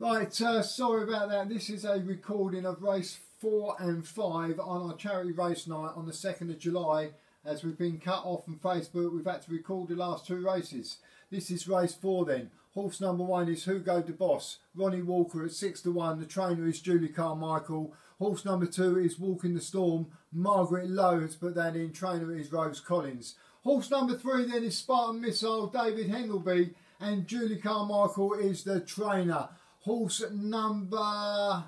Right, sorry about that. This is a recording of race 4 and 5 on our charity race night on the 2nd of July. As we've been cut off from Facebook, we've had to record the last 2 races. This is race 4 then. Horse number 1 is Hugo de Boss. Ronnie Walker at 6 to 1. The trainer is Julie Carmichael. Horse number 2 is Walking the Storm. Margaret Lowe has put that in. Trainer is Rose Collins. Horse number 3 then is Spartan Missile, David Hengleby, and Julie Carmichael is the trainer. Horse number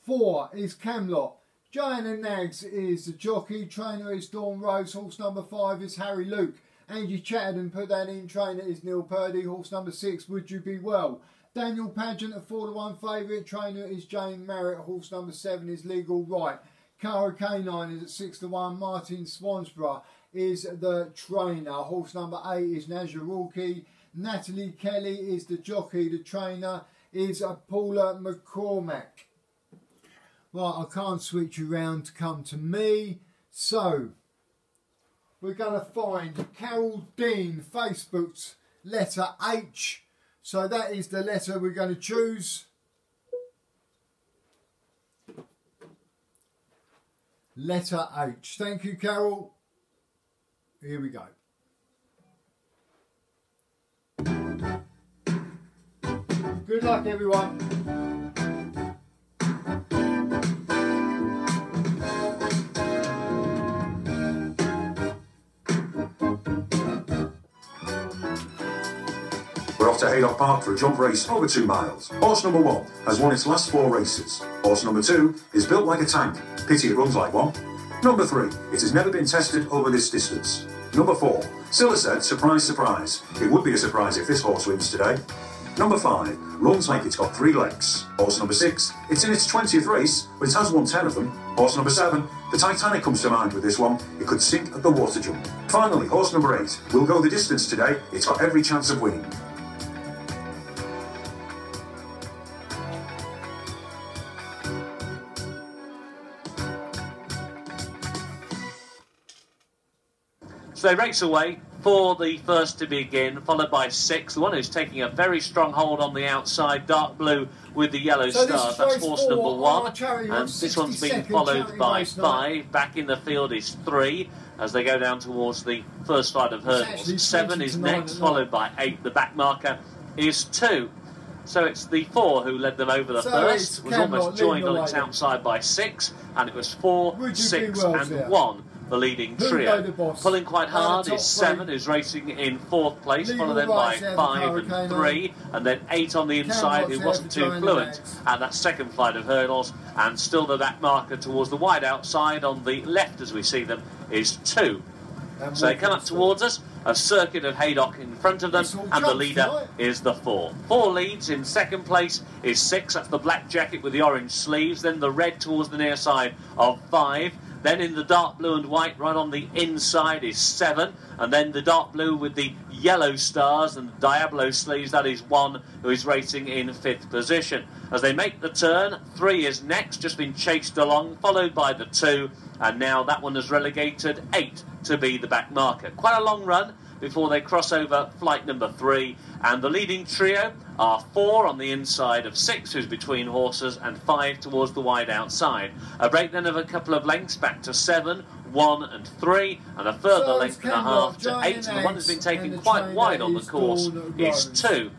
4 is Camelot. Joanna Nags is the jockey. Trainer is Dawn Rose. Horse number 5 is Harry Luke. Angie Chatterton put that in. Trainer is Neil Purdy. Horse number 6, Would You Be Well. Daniel Pageant, a 4 to 1 favourite. Trainer is Jane Merritt. Horse number 7 is Legal Right. Cara Canine is at 6 to 1. Martin Swansborough is the trainer. Horse number 8 is Nazarulki. Natalie Kelly is the jockey. The trainer is Paula McCormack. Right, I can't switch you round to come to me. So, we're going to find Carol Dean, Facebook's letter H. So that is the letter we're going to choose. Letter H. Thank you, Carol. Here we go. Good luck, everyone. We're off to Haydock Park for a jump race over 2 miles. Horse number 1 has won its last 4 races. Horse number 2 is built like a tank. Pity it runs like one. Number 3, it has never been tested over this distance. Number 4, Silla said, surprise, surprise. It would be a surprise if this horse wins today. Number 5, runs like it's got 3 legs. Horse number 6, it's in its 20th race, but it has won 10 of them. Horse number 7, the Titanic comes to mind with this one. It could sink at the water jump. Finally, horse number 8 will go the distance today. It's got every chance of winning. So they race away for the first to begin, followed by 6. The one who's taking a very strong hold on the outside, dark blue with the yellow stars. That's horse number 1. And this one's being followed by 5. Back in the field is 3 as they go down towards the first flight of hurdles. 7 is next, followed by 8. The back marker is 2. So it's the 4 who led them over the first. Was almost joined on its outside by 6. And it was 4, 6 and 1. The leading trio. Pulling quite hard is 7, who's racing in 4th place, followed then by 5 and 3, and then 8 on the inside, who wasn't too fluent at that second flight of hurdles, and still the back marker towards the wide outside on the left as we see them is 2. So they come up towards us, a circuit of Haydock in front of them, and the leader is the 4. 4 leads. In 2nd place is 6, that's the black jacket with the orange sleeves, then the red towards the near side of 5. Then in the dark blue and white, right on the inside, is 7. And then the dark blue with the yellow stars and the Diablo sleeves, that is 1, who is racing in 5th position. As they make the turn, 3 is next, just been chased along, followed by the 2. And now that one has relegated 8 to be the back marker. Quite a long run before they cross over flight number 3. And the leading trio are 4 on the inside of 6, who's between horses, and 5 towards the wide outside. A break then of a couple of lengths back to 7, 1 and 3, and a further length and a half to 8. And the one that's been taken quite wide on the course is 2.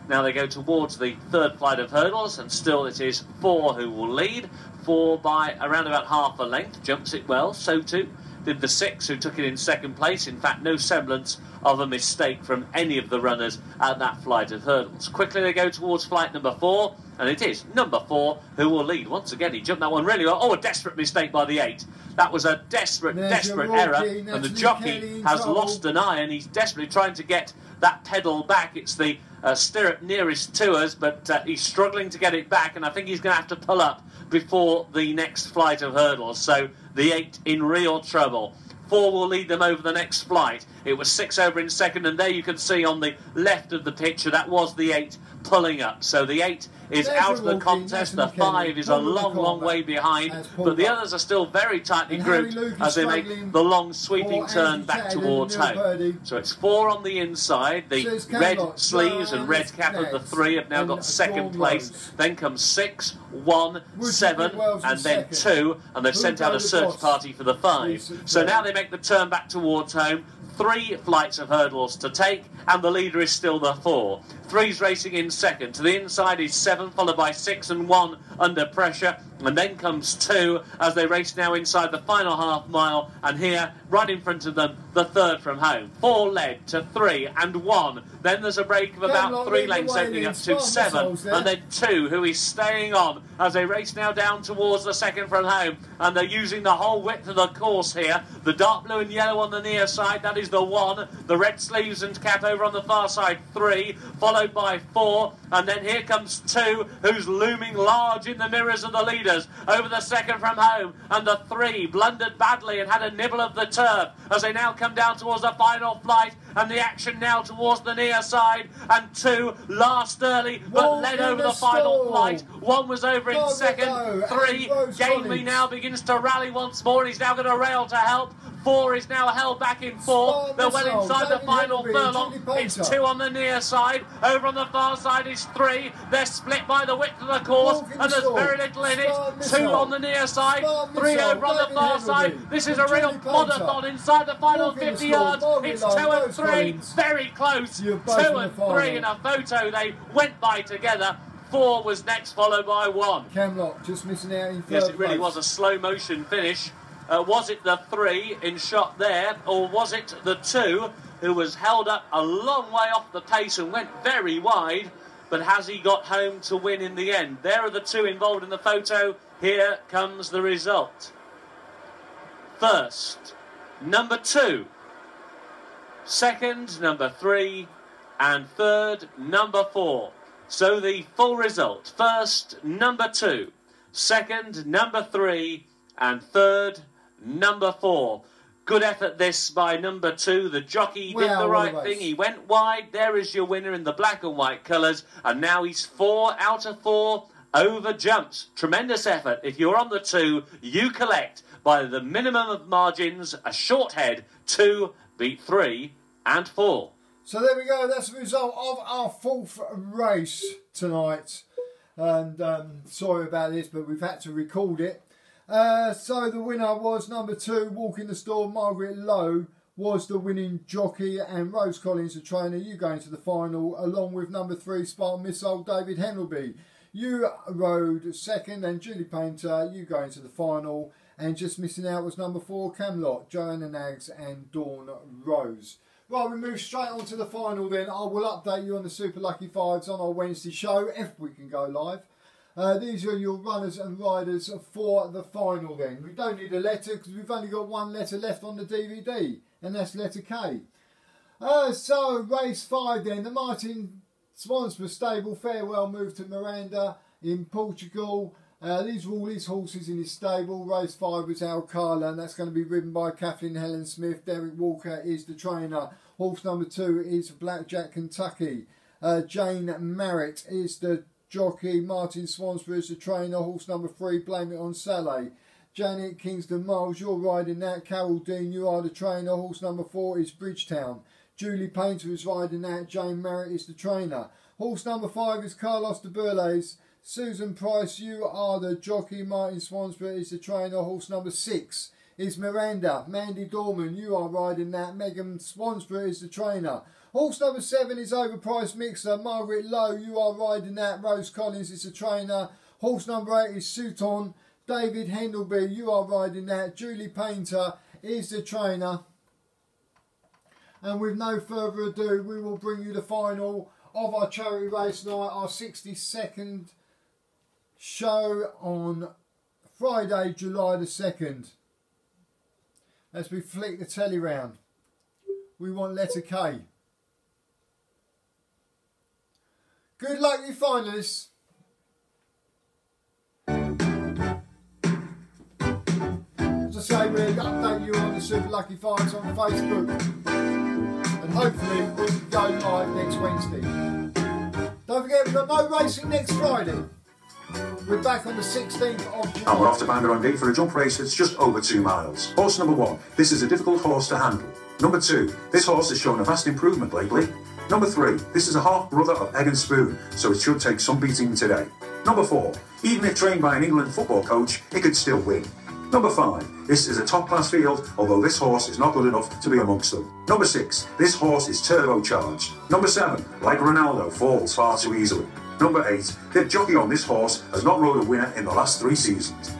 Now they go towards the 3rd flight of hurdles, and still it is 4 who will lead. 4 by around about half a length, jumps it well, so too did the 6 who took it in 2nd place. In fact, no semblance of a mistake from any of the runners at that flight of hurdles. Quickly they go towards flight number 4, and it is number 4 who will lead. Once again, he jumped that one really well. Oh, a desperate mistake by the 8. That was a desperate error, and the jockey has lost an eye, and he's desperately trying to get that pedal back. It's the stirrup nearest to us, but he's struggling to get it back, and I think he's going to have to pull up before the next flight of hurdles. So the 8 in real trouble. 4 will lead them over the next flight. It was 6 over in second, and there you can see on the left of the picture that was the 8 pulling up. So the 8 is out of the contest. The 5 is a long way behind, but the others are still very tightly grouped as they make the long sweeping turn back towards home. So it's 4 on the inside. The red sleeves and red cap of the 3 have now got second place. Then comes 6, 1, 7, and then 2, and they've sent out a search party for the 5. So now they make the turn back towards home. 3 flights of hurdles to take, and the leader is still the 4. 3's racing in second. To the inside is 7, followed by 6 and 1 under pressure. And then comes 2 as they race now inside the final half mile. And here, right in front of them, the 3rd from home. 4 led to 3 and 1. Then there's a break of about 3 lengths, opening up to 7. And then 2, who is staying on as they race now down towards the 2nd from home. And they're using the whole width of the course here. The dark blue and yellow on the near side, that is the 1. The red sleeves and cap over on the far side, 3. Followed by 4. And then here comes 2, who's looming large in the mirrors of the leaders over the 2nd from home. And the 3 blundered badly and had a nibble of the turf as they now come down towards the final flight. And the action now towards the near side. And 2 last early but led over the final flight. 1 was over in second. 3 gamely now begins to rally once more. He's now going to rail to help. 4 is now held back in 4. They're well inside the final furlong. It's 2 on the near side. Over on the far side is 3. They're split by the width of the course, and there's very little in it. 2 on the near side, 3 over on the far side. This is a real podathon inside the final 50 yards. It's 2 and 3, very close. 2 and 3 in a photo. They went by together. 4 was next, followed by 1. Camlock just missing out in third. Yes, it really was a slow motion finish. Was it the 3 in shot there, or was it the 2 who was held up a long way off the pace and went very wide, but has he got home to win in the end? There are the 2 involved in the photo. Here comes the result. First, number 2. Second, number 3. And third, number 4. So the full result. First, number 2. Second, number 3. And third, number 4. Good effort this by number 2. The jockey did the right thing. He went wide. There is your winner in the black and white colours. And now he's 4 out of 4 over jumps. Tremendous effort. If you're on the 2, you collect by the minimum of margins. A short head. 2 beat 3 and 4. So there we go. That's the result of our 4th race tonight. And sorry about this, but we've had to record it. So the winner was number 2, Walk in the Storm. Margaret Lowe was the winning jockey, and Rose Collins, the trainer. You going to the final, along with number 3, Spartan Missile, David Henleby. You rode second, and Julie Painter, you going to the final. And just missing out was number 4, Camelot, Joanna Nags and Dawn Rose. Right, we move straight on to the final then. I will update you on the Super Lucky Fives on our Wednesday show, if we can go live. These are your runners and riders for the final then. We don't need a letter because we've only got 1 letter left on the DVD, and that's letter K. So race 5 then, the Martin Swansborough stable, farewell move to Miranda in Portugal. These are all his horses in his stable. Race 5 was Alcala, and that's going to be ridden by Kathleen Helen Smith. Derek Walker is the trainer. Horse number 2 is Blackjack Kentucky. Jane Merritt is the jockey. Martin Swansborough is the trainer. Horse number 3, Blame It on Sally. Janet Kingston Miles, you're riding that. Carol Dean, you are the trainer. Horse number 4 is Bridgetown. Julie Painter is riding that. Jane Merritt is the trainer. Horse number 5 is Carlos de Burles. Susan Price, you are the jockey. Martin Swansborough is the trainer. Horse number 6 is Miranda. Mandy Dorman, you are riding that. Megan Swansborough is the trainer. Horse number 7 is Overpriced Mixer. Margaret Lowe, you are riding that. Rose Collins is the trainer. Horse number 8 is Sutton. David Henleby, you are riding that. Julie Painter is the trainer. And with no further ado, we will bring you the final of our charity race night, our 62nd show on Friday, July the 2nd. As we flick the telly round, we want letter K. Good luck, you finalists. I say, we'll update you on the Super Lucky Finds on Facebook. And hopefully we'll go live next Wednesday. Don't forget, we've got no racing next Friday. We're back on the 16th of July. And we're off to Bangor on Day for a jump race that's just over 2 miles. Horse number 1. This is a difficult horse to handle. Number 2. This horse has shown a vast improvement lately. Number 3. This is a half brother of Egg and Spoon, so it should take some beating today. Number 4. Even if trained by an England football coach, it could still win. Number 5. This is a top-class field, although this horse is not good enough to be amongst them. Number 6. This horse is turbocharged. Number 7. Like Ronaldo, falls far too easily. Number 8. The jockey on this horse has not rode a winner in the last 3 seasons.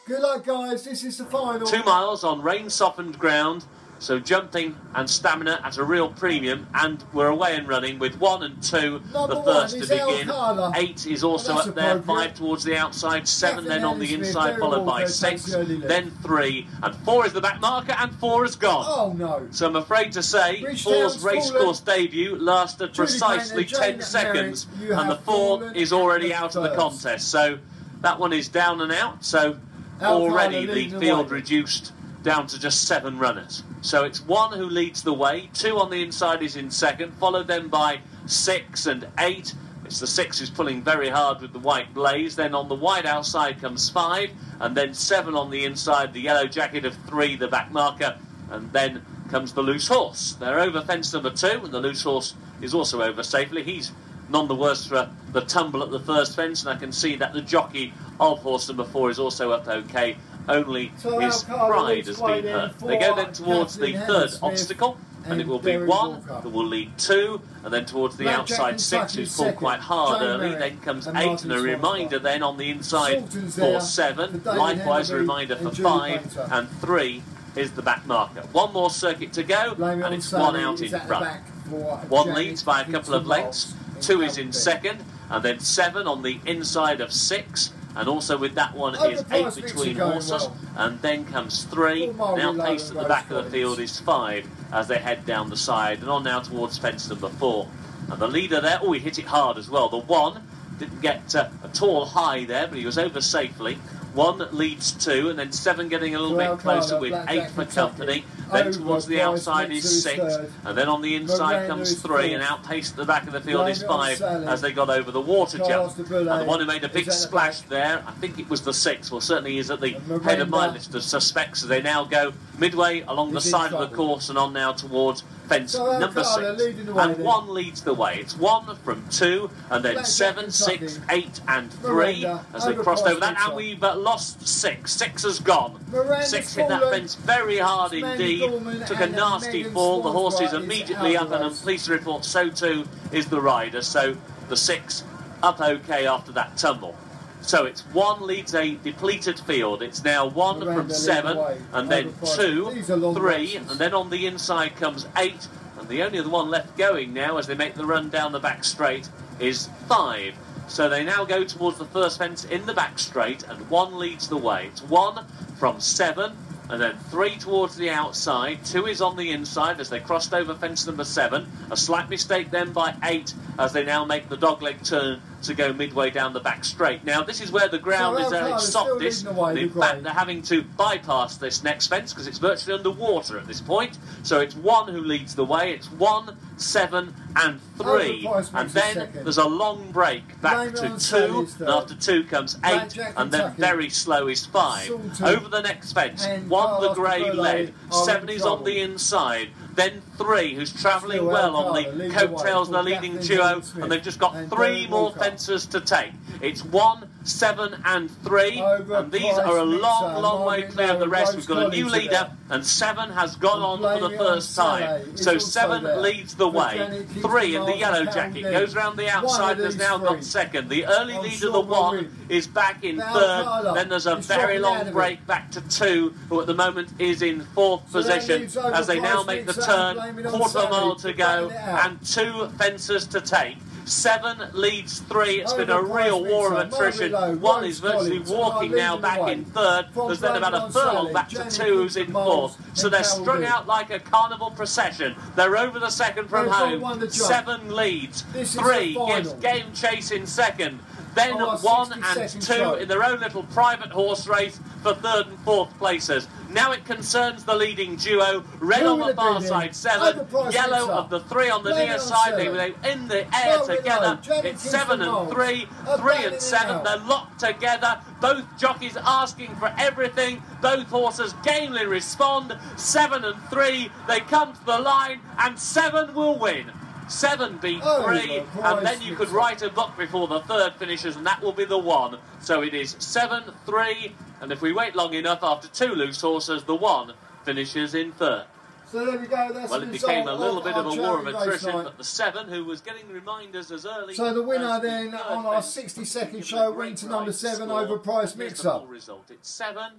Good luck, guys. This is the final. 2 miles on rain-softened ground. So jumping and stamina at a real premium, and we're away and running with 1 and 2, Number the 1 first to is begin. Alcala. 8 is also up there, 5 towards the outside, 7 then on the inside, followed by 6, then 3, and 4 is the back marker, and 4 is gone. Oh no. So I'm afraid to say, 4's racecourse debut lasted precisely 10 seconds, and the 4 is already out of the contest. So that one is down and out, so already the field reduced down to just 7 runners. So it's 1 who leads the way, 2 on the inside is in second, followed then by 6 and 8. It's the 6 who's pulling very hard with the white blaze. Then on the wide outside comes 5, and then 7 on the inside, the yellow jacket of 3, the back marker, and then comes the loose horse. They're over fence number 2, and the loose horse is also over safely. He's none the worse for the tumble at the first fence, and I can see that the jockey of horse number 4 is also up okay. Only his pride has been hurt. They go then towards the third obstacle, and it will be 1 who will lead 2, and then towards the outside 6 who's pulled quite hard early. Then comes 8, and a reminder then on the inside for 7. Likewise a reminder for 5, and 3 is the back marker. 1 more circuit to go, and it's 1 out in front. 1 leads by a couple of lengths, 2 is in second, and then 7 on the inside of 6. And also with that one is 8 between horses, and then comes 3. Now paced at the back of the field is 5 as they head down the side, and on now towards fence number 4. And the leader there, oh, he hit it hard as well. The 1 didn't get a tall high there, but he was over safely. 1 leads 2, and then 7 getting a little bit closer with 8 for company. Then towards the outside is 6, and then on the inside comes 3, and outpaced at the back of the field is 5 as they got over the water jump. And the one who made a big splash there, I think it was the 6, well certainly is at the head of my list of suspects as they now go midway along the side of the course and on now towards fence number 6. And 1 leads the way. It's 1 from 2, and then 7, 6, 8 and 3 as they crossed over that, and we've lost 6. 6 has gone. 6 hit that fence very hard indeed, took a nasty fall. The horse is immediately up, and I'm pleased to report so too is the rider. So the 6 up okay after that tumble. So it's 1 leads a depleted field. It's now 1 from 7, and then 2, 3, and then on the inside comes 8, and the only other one left going now as they make the run down the back straight is 5. So they now go towards the first fence in the back straight, and 1 leads the way. It's 1 from 7, and then 3 towards the outside. 2 is on the inside as they crossed over fence number 7. A slight mistake then by 8 as they now make the dogleg turn to go midway down the back straight. Now this is where the ground is at its softest, and in fact they're having to bypass this next fence because it's virtually underwater at this point. So it's 1 who leads the way. It's 1, 7 and 3, and then there's a long break back to 2, and after 2 comes 8, and then very slow is 5. Over the next fence, 1 the grey lead, 7 is on the inside, then 3 who's travelling well on the coattails of the leading duo, and they've just got 3 more fences to take. It's 1, 7 and 3, and these are a long way clear of the rest. We've got a new leader, and 7 has gone on for the first time. So 7 leads the way. 3 in the yellow jacket goes round the outside and has now got second. The early leader, the 1, is back in third. Then there's a very long break back to 2, who at the moment is in 4th position as they now make the turn. Quarter of a mile to go and 2 fences to take. 7 leads 3. It's been a real war of attrition. 1 is virtually walking now back in 3rd. There's then about a furlong back to 2 who's in 4th. So they're strung out like a carnival procession. They're over the 2nd from home. 7 leads. 3 gives Game Chase in 2nd. Then 1 and 2 in their own little private horse race for 3rd and 4th places. Now it concerns the leading duo. Red on the far side, 7. Yellow of the 3 on the near side. They were in the air together. It's 7 and 3. 3 and 7. They're locked together. Both jockeys asking for everything. Both horses gamely respond. 7 and 3. They come to the line, and 7 will win. 7 beat 3, and then you could write a book before the 3rd finishes, and that will be the 1. So it is 7, 3, and if we wait long enough after 2 loose horses, the 1 finishes in 3rd. So there we go. That's well, it became a little bit of a war of attrition, but the 7, who was getting reminders as early. So the winner then on our 60-second show went to number 7, Overpriced Mixer. The full result. It's 7,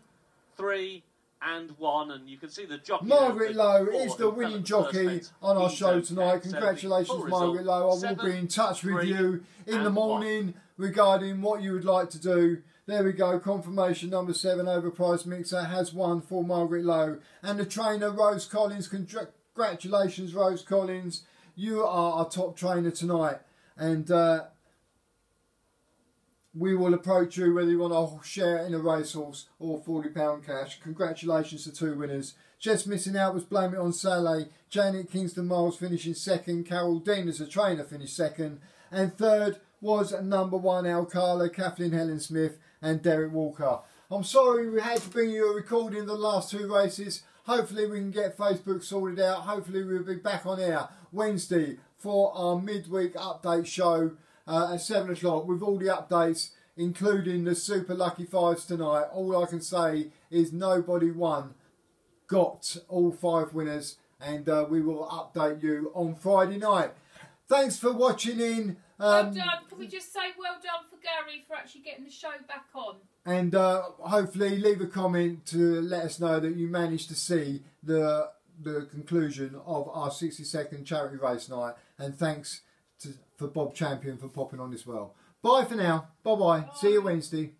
3. And 1, and you can see the jockey. Margaret Lowe is the winning jockey on our show tonight. Congratulations, Margaret Lowe. I will be in touch with you in the morning regarding what you would like to do. There we go. Confirmation number 7, Overpriced Mixer, has won for Margaret Lowe. And the trainer, Rose Collins. Congratulations, Rose Collins. You are our top trainer tonight. And we will approach you whether you want to share in a racehorse or £40 cash. Congratulations to 2 winners. Just missing out was Blame It on Saleh. Janet Kingston Miles finishing 2nd. Carol Dean as a trainer finished 2nd. And 3rd was number 1 Alcala, Kathleen Helen Smith and Derek Walker. I'm sorry we had to bring you a recording of the last 2 races. Hopefully we can get Facebook sorted out. Hopefully we'll be back on air Wednesday for our midweek update show. At 7 o'clock with all the updates, including the Super Lucky Fives tonight. All I can say is nobody got all 5 winners, and we will update you on Friday night. Thanks for watching in. Well done. Can we just say well done for Gary for actually getting the show back on? And hopefully leave a comment to let us know that you managed to see the conclusion of our 60-second charity race night. And thanks for Bob Champion for popping on as well. Bye for now. Bye-bye. See you Wednesday.